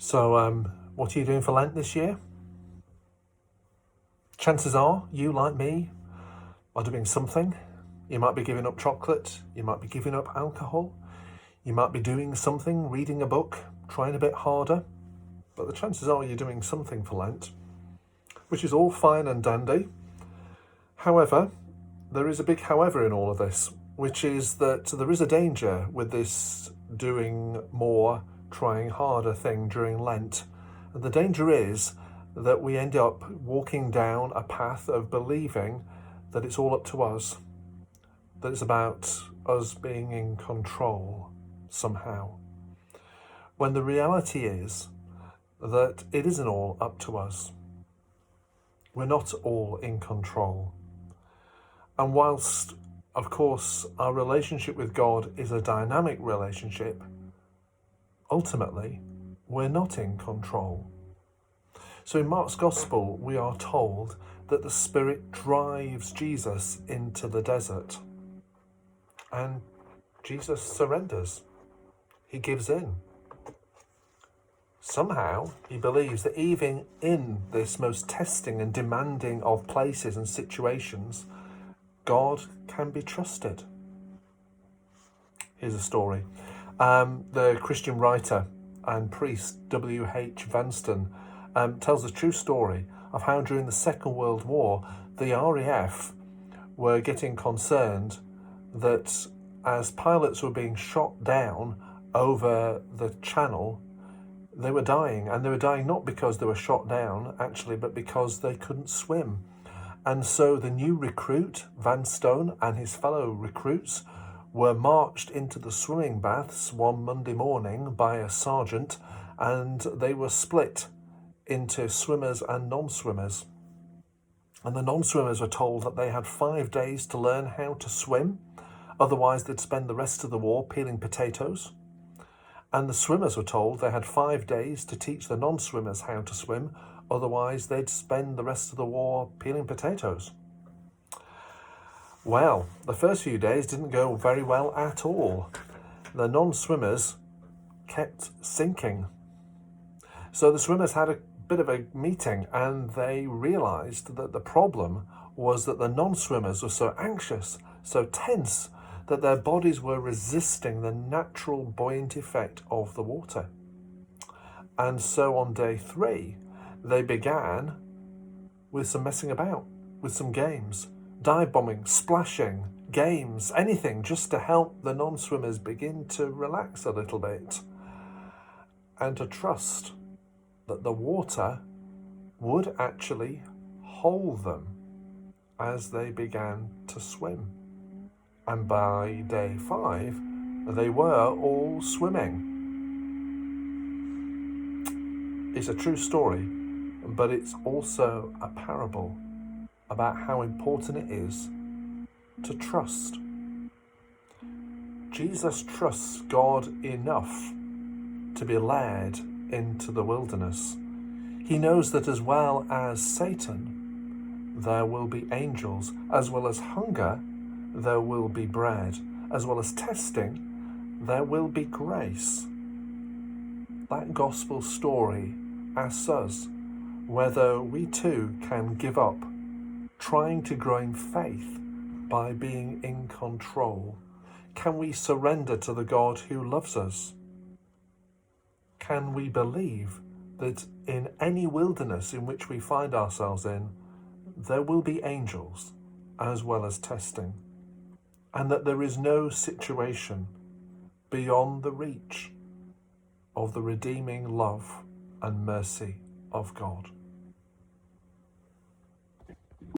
So, what are you doing for Lent this year? Chances are you, like me, are doing something. You might be giving up chocolate, you might be giving up alcohol, you might be doing something, reading a book, trying a bit harder, but the chances are you're doing something for Lent, which is all fine and dandy. However, there is a big however in all of this, which is that there is a danger with this doing more, trying harder thing during Lent. And the danger is that we end up walking down a path of believing that it's all up to us, that it's about us being in control somehow. When the reality is that it isn't all up to us. We're not all in control. And whilst, of course, our relationship with God is a dynamic relationship, ultimately, we're not in control. So in Mark's Gospel, we are told that the Spirit drives Jesus into the desert. And Jesus surrenders. He gives in. Somehow, he believes that even in this most testing and demanding of places and situations, God can be trusted. Here's a story. The Christian writer and priest W.H. Vanston tells a true story of how during the Second World War, the RAF were getting concerned that as pilots were being shot down over the Channel, they were dying. And they were dying not because they were shot down, actually, but because they couldn't swim. And so the new recruit, Vanstone, and his fellow recruits were marched into the swimming baths one Monday morning by a sergeant, and they were split into swimmers and non-swimmers. And the non-swimmers were told that they had 5 days to learn how to swim, otherwise they'd spend the rest of the war peeling potatoes. And the swimmers were told they had 5 days to teach the non-swimmers how to swim, otherwise they'd spend the rest of the war peeling potatoes. Well, the first few days didn't go very well at all. The non-swimmers kept sinking. So the swimmers had a bit of a meeting, and they realised that the problem was that the non-swimmers were so anxious, so tense, that their bodies were resisting the natural buoyant effect of the water. And so on day 3, they began with some messing about, with some games, dive bombing, splashing, games, anything just to help the non-swimmers begin to relax a little bit and to trust that the water would actually hold them as they began to swim. And by day 5, they were all swimming. It's a true story, but it's also a parable about how important it is to trust. Jesus trusts God enough to be led into the wilderness. He knows that as well as Satan, there will be angels. As well as hunger, there will be bread. As well as testing, there will be grace. That gospel story asks us whether we too can give up trying to grow in faith by being in control. Can we surrender to the God who loves us? Can we believe that in any wilderness in which we find ourselves in, there will be angels as well as testing, and that there is no situation beyond the reach of the redeeming love and mercy of God?